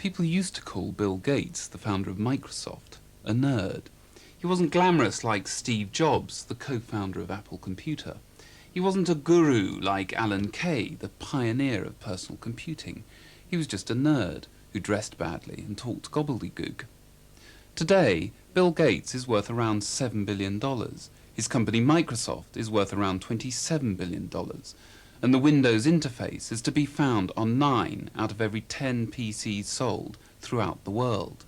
People used to call Bill Gates, the founder of Microsoft, a nerd. He wasn't glamorous like Steve Jobs, the co-founder of Apple Computer. He wasn't a guru like Alan Kay, the pioneer of personal computing. He was just a nerd who dressed badly and talked gobbledygook. Today, Bill Gates is worth around $7 billion. His company Microsoft is worth around $27 billion. And the Windows interface is to be found on 9 out of every 10 PCs sold throughout the world.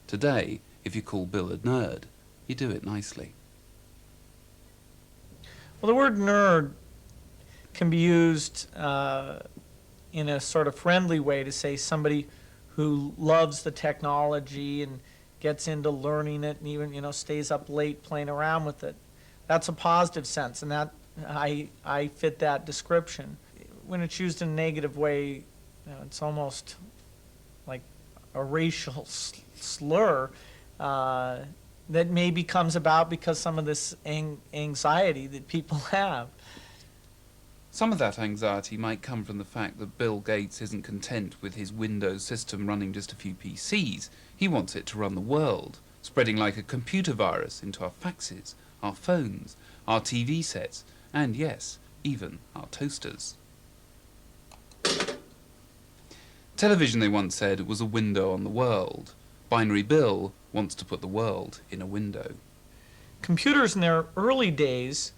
Today, if you call Bill a nerd, you do it nicely. Well, the word nerd can be used in a sort of friendly way to say somebody who loves the technology and gets into learning it and even, stays up late playing around with it. That's a positive sense, and that I fit that description. When it's used in a negative way, it's almost like a racial slur that maybe comes about because some of this anxiety that people have. Some of that anxiety might come from the fact that Bill Gates isn't content with his Windows system running just a few PCs. He wants it to run the world, spreading like a computer virus into our faxes, our phones, our TV sets, and yes, even our toasters. Television, they once said, was a window on the world. Binary Bill wants to put the world in a window. Computers in their early days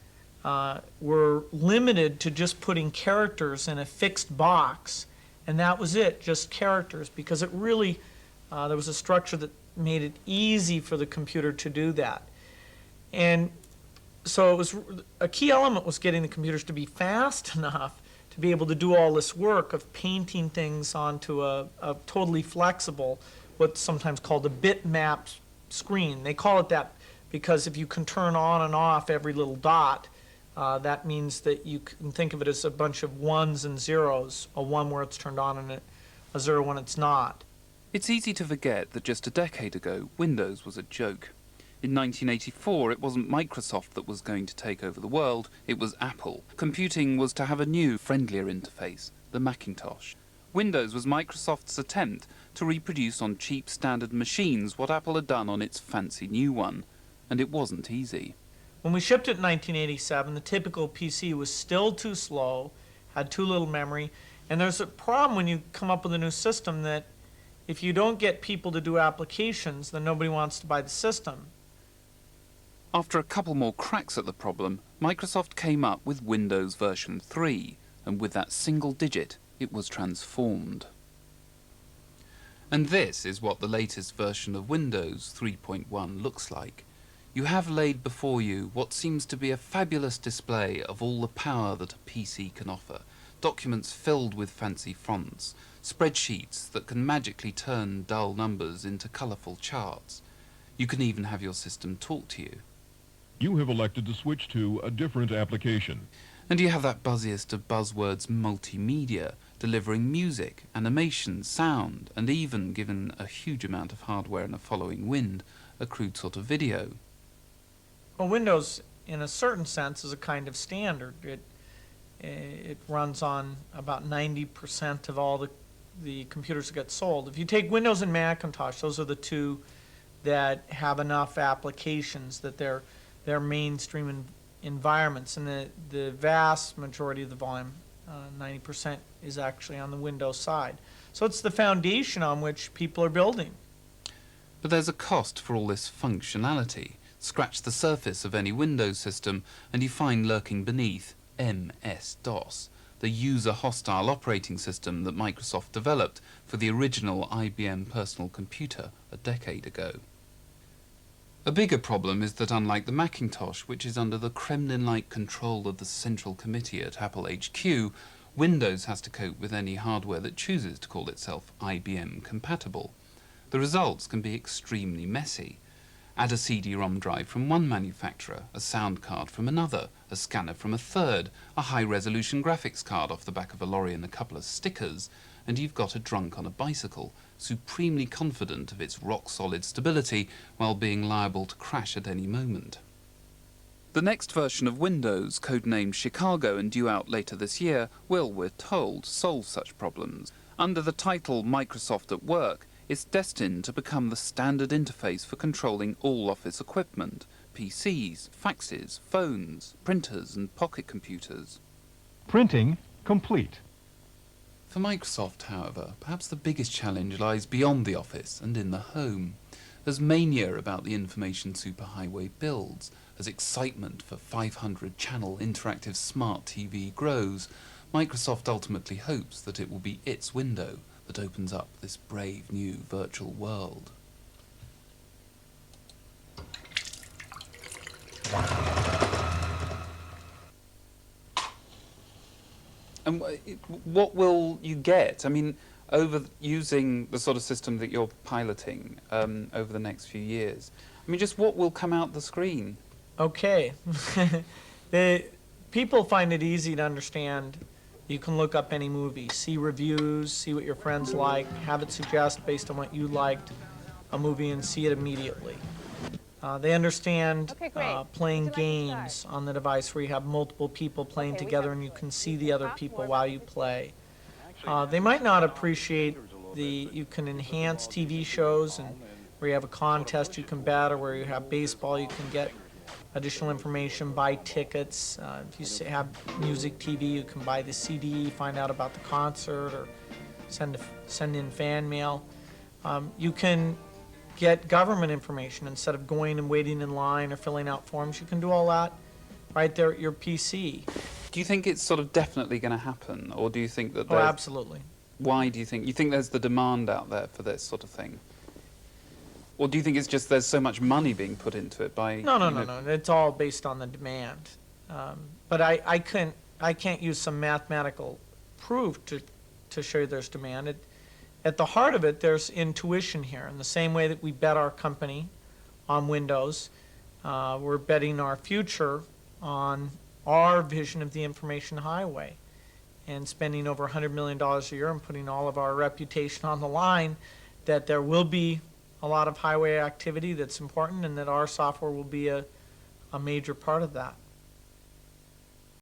were limited to just putting characters in a fixed box, and that was it, just characters, because it really, there was a structure that made it easy for the computer to do that. And so it was a key element was getting the computers to be fast enough to be able to do all this work of painting things onto a totally flexible, what's sometimes called a bitmap screen. They call it that because if you can turn on and off every little dot, that means that you can think of it as a bunch of ones and zeros, a one where it's turned on and a zero when it's not. It's easy to forget that just a decade ago, Windows was a joke. In 1984, it wasn't Microsoft that was going to take over the world, it was Apple. Computing was to have a new, friendlier interface, the Macintosh. Windows was Microsoft's attempt to reproduce on cheap standard machines what Apple had done on its fancy new one. And it wasn't easy. When we shipped it in 1987, the typical PC was still too slow, had too little memory, and there's a problem when you come up with a new system that if you don't get people to do applications, then nobody wants to buy the system. After a couple more cracks at the problem, Microsoft came up with Windows version 3, and with that single digit, it was transformed. And this is what the latest version of Windows 3.1 looks like. You have laid before you what seems to be a fabulous display of all the power that a PC can offer. Documents filled with fancy fonts, spreadsheets that can magically turn dull numbers into colourful charts. You can even have your system talk to you. You have elected to switch to a different application. And you have that buzziest of buzzwords, multimedia, delivering music, animation, sound, and even, given a huge amount of hardware and a following wind, a crude sort of video. Well, Windows, in a certain sense, is a kind of standard. It runs on about 90% of all the computers that get sold. If you take Windows and Macintosh, those are the two that have enough applications that they're mainstream environments, and the vast majority of the volume, 90%, is actually on the Windows side. So it's the foundation on which people are building. But there's a cost for all this functionality. Scratch the surface of any Windows system and you find lurking beneath MS-DOS, the user-hostile operating system that Microsoft developed for the original IBM personal computer a decade ago. A bigger problem is that unlike the Macintosh, which is under the Kremlin-like control of the Central Committee at Apple HQ, Windows has to cope with any hardware that chooses to call itself IBM compatible. The results can be extremely messy. Add a CD-ROM drive from one manufacturer, a sound card from another, a scanner from a third, a high-resolution graphics card off the back of a lorry and a couple of stickers, and you've got a drunk on a bicycle, supremely confident of its rock-solid stability while being liable to crash at any moment. The next version of Windows, codenamed Chicago and due out later this year, will, we're told, solve such problems. Under the title Microsoft at Work, it's destined to become the standard interface for controlling all office equipment, PCs, faxes, phones, printers and pocket computers. Printing complete. For Microsoft, however, perhaps the biggest challenge lies beyond the office and in the home. As mania about the information superhighway builds, as excitement for 500-channel interactive smart TV grows, Microsoft ultimately hopes that it will be its window that opens up this brave new virtual world. And what will you get? I mean, over using the sort of system that you're piloting over the next few years, I mean, just what will come out the screen? Okay. People find it easy to understand. You can look up any movie, see reviews, see what your friends like, have it suggest based on what you liked a movie and see it immediately. They understand playing games on the device where you have multiple people playing together and you can see the other people while you play. They might not appreciate you can enhance TV shows and where you have a contest you can bet, or where you have baseball you can get additional information, buy tickets. If you have music TV, you can buy the CD, find out about the concert, or send in fan mail. You can get government information instead of going and waiting in line or filling out forms. You can do all that right there at your PC. Do you think it's sort of definitely going to happen, or do you think that Oh, absolutely. Why do you think? You think there's the demand out there for this sort of thing? Or do you think it's just there's so much money being put into it by... No. It's all based on the demand. But I can't use some mathematical proof to show you there's demand. At the heart of it, there's intuition here. In the same way that we bet our company on Windows, we're betting our future on our vision of the information highway and spending over $100 million a year and putting all of our reputation on the line, that there will be a lot of highway activity that's important and that our software will be a major part of that.